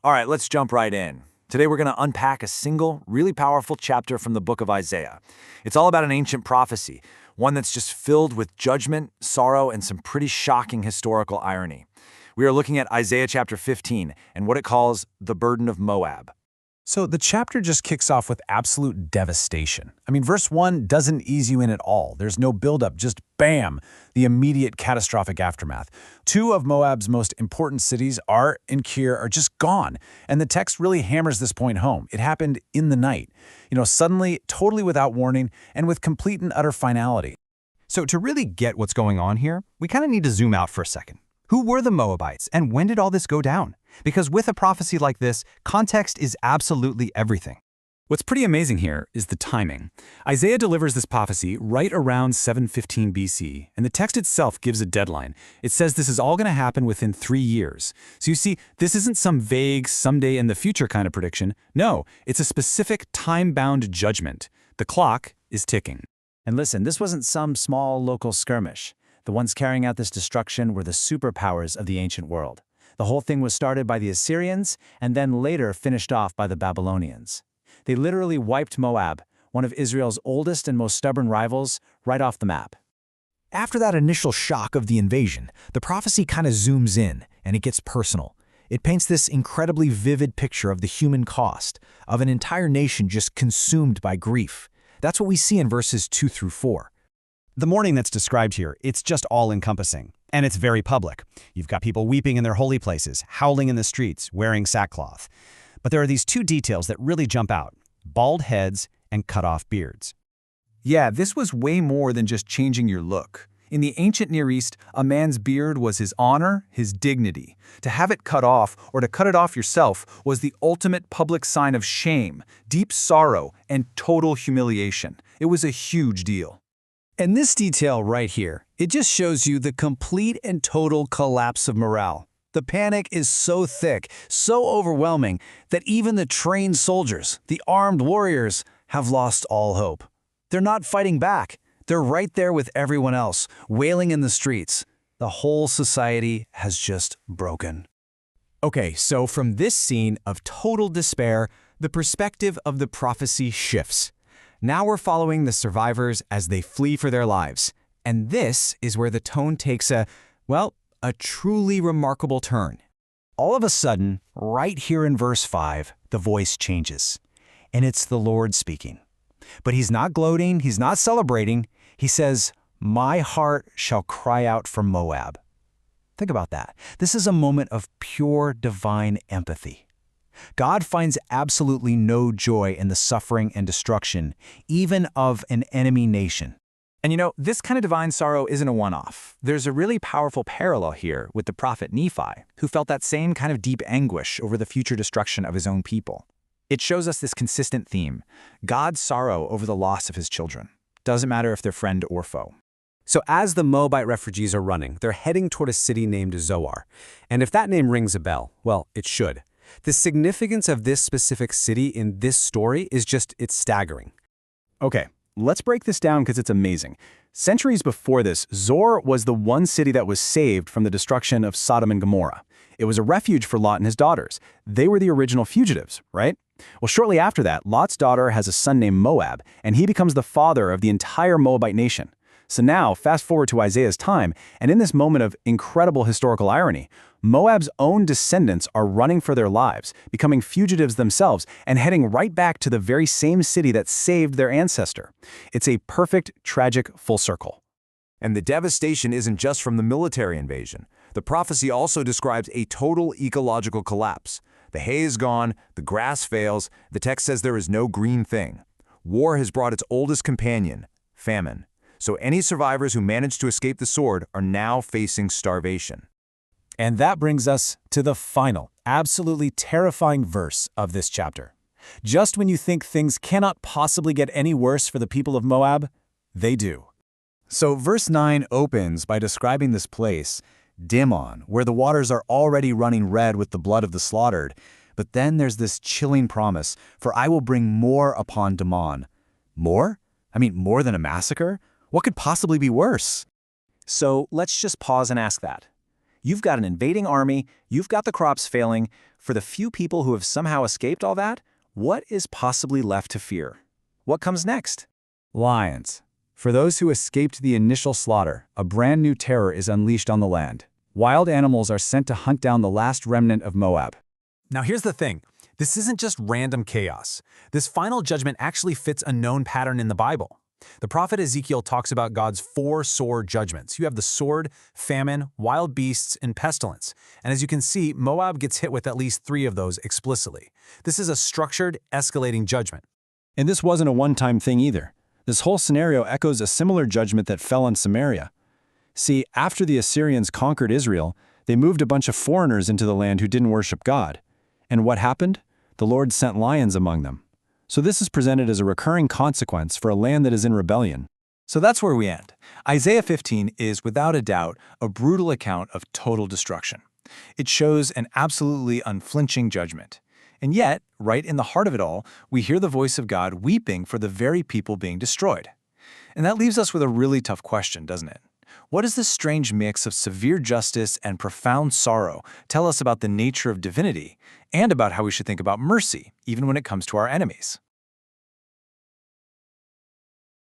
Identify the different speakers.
Speaker 1: All right, let's jump right in. Today we're going to unpack a single, really powerful chapter from the book of Isaiah. It's all about an ancient prophecy, one that's just filled with judgment, sorrow, and some pretty shocking historical irony. We are looking at Isaiah chapter 15 and what it calls the burden of Moab.
Speaker 2: So the chapter just kicks off with absolute devastation. Verse 1 doesn't ease you in at all. There's no buildup, just bam, the immediate catastrophic aftermath. Two of Moab's most important cities, Ar and Kir, are just gone. And the text really hammers this point home. It happened in the night. Suddenly, totally without warning, and with complete and utter finality.
Speaker 3: So to really get what's going on here, we kind of need to zoom out for a second. Who were the Moabites, and when did all this go down? Because with a prophecy like this, context is absolutely everything.
Speaker 4: What's pretty amazing here is the timing. Isaiah delivers this prophecy right around 715 BC, and the text itself gives a deadline. It says this is all going to happen within 3 years. So you see, this isn't some vague, someday in the future kind of prediction. No, it's a specific time-bound judgment. The clock is ticking.
Speaker 1: And listen, this wasn't some small local skirmish. The ones carrying out this destruction were the superpowers of the ancient world. The whole thing was started by the Assyrians and then later finished off by the Babylonians. They literally wiped Moab, one of Israel's oldest and most stubborn rivals, right off the map.
Speaker 5: After that initial shock of the invasion, the prophecy kind of zooms in and it gets personal. It paints this incredibly vivid picture of the human cost, of an entire nation just consumed by grief. That's what we see in verses 2 through 4.
Speaker 3: The mourning that's described here, it's just all-encompassing, and it's very public. You've got people weeping in their holy places, howling in the streets, wearing sackcloth. But there are these two details that really jump out: bald heads and cut-off beards.
Speaker 4: Yeah, this was way more than just changing your look. In the ancient Near East, a man's beard was his honor, his dignity. To have it cut off, or to cut it off yourself, was the ultimate public sign of shame, deep sorrow, and total humiliation. It was a huge deal.
Speaker 2: And this detail right here, it just shows you the complete and total collapse of morale. The panic is so thick, so overwhelming, that even the trained soldiers, the armed warriors, have lost all hope. They're not fighting back. They're right there with everyone else, wailing in the streets. The whole society has just broken.
Speaker 3: Okay, so from this scene of total despair, the perspective of the prophecy shifts. Now we're following the survivors as they flee for their lives. And this is where the tone takes a truly remarkable turn.
Speaker 5: All of a sudden, right here in verse 5, the voice changes. And it's the Lord speaking. But he's not gloating, he's not celebrating. He says, "My heart shall cry out for Moab." Think about that. This is a moment of pure divine empathy. God finds absolutely no joy in the suffering and destruction, even of an enemy nation.
Speaker 1: And this kind of divine sorrow isn't a one-off. There's a really powerful parallel here with the prophet Nephi, who felt that same kind of deep anguish over the future destruction of his own people. It shows us this consistent theme: God's sorrow over the loss of his children. Doesn't matter if they're friend or foe.
Speaker 3: So as the Moabite refugees are running, they're heading toward a city named Zoar. And if that name rings a bell, well, it should. The significance of this specific city in this story is it's staggering.
Speaker 4: Okay, let's break this down because it's amazing. Centuries before this, Zoar was the one city that was saved from the destruction of Sodom and Gomorrah. It was a refuge for Lot and his daughters. They were the original fugitives, right? Well, shortly after that, Lot's daughter has a son named Moab, and he becomes the father of the entire Moabite nation. So now, fast forward to Isaiah's time, and in this moment of incredible historical irony, Moab's own descendants are running for their lives, becoming fugitives themselves, and heading right back to the very same city that saved their ancestor. It's a perfect, tragic full circle.
Speaker 6: And the devastation isn't just from the military invasion. The prophecy also describes a total ecological collapse. The hay is gone, the grass fails, the text says there is no green thing. War has brought its oldest companion, famine. So any survivors who managed to escape the sword are now facing starvation.
Speaker 2: And that brings us to the final, absolutely terrifying verse of this chapter. Just when you think things cannot possibly get any worse for the people of Moab, they do.
Speaker 1: So verse 9 opens by describing this place, Dimon, where the waters are already running red with the blood of the slaughtered. But then there's this chilling promise, "For I will bring more upon Dimon." More? More than a massacre? What could possibly be worse? So let's just pause and ask that. You've got an invading army, you've got the crops failing. For the few people who have somehow escaped all that, what is possibly left to fear? What comes next?
Speaker 2: Lions. For those who escaped the initial slaughter, a brand new terror is unleashed on the land. Wild animals are sent to hunt down the last remnant of Moab.
Speaker 7: Now here's the thing. This isn't just random chaos. This final judgment actually fits a known pattern in the Bible. The prophet Ezekiel talks about God's 4 sword judgments. You have the sword, famine, wild beasts, and pestilence. And as you can see, Moab gets hit with at least 3 of those explicitly. This is a structured, escalating judgment.
Speaker 4: And this wasn't a one-time thing either. This whole scenario echoes a similar judgment that fell on Samaria. See, after the Assyrians conquered Israel, they moved a bunch of foreigners into the land who didn't worship God. And what happened? The Lord sent lions among them. So this is presented as a recurring consequence for a land that is in rebellion.
Speaker 1: So that's where we end. Isaiah 15 is, without a doubt, a brutal account of total destruction. It shows an absolutely unflinching judgment. And yet, right in the heart of it all, we hear the voice of God weeping for the very people being destroyed. And that leaves us with a really tough question, doesn't it? What does this strange mix of severe justice and profound sorrow tell us about the nature of divinity and about how we should think about mercy, even when it comes to our enemies?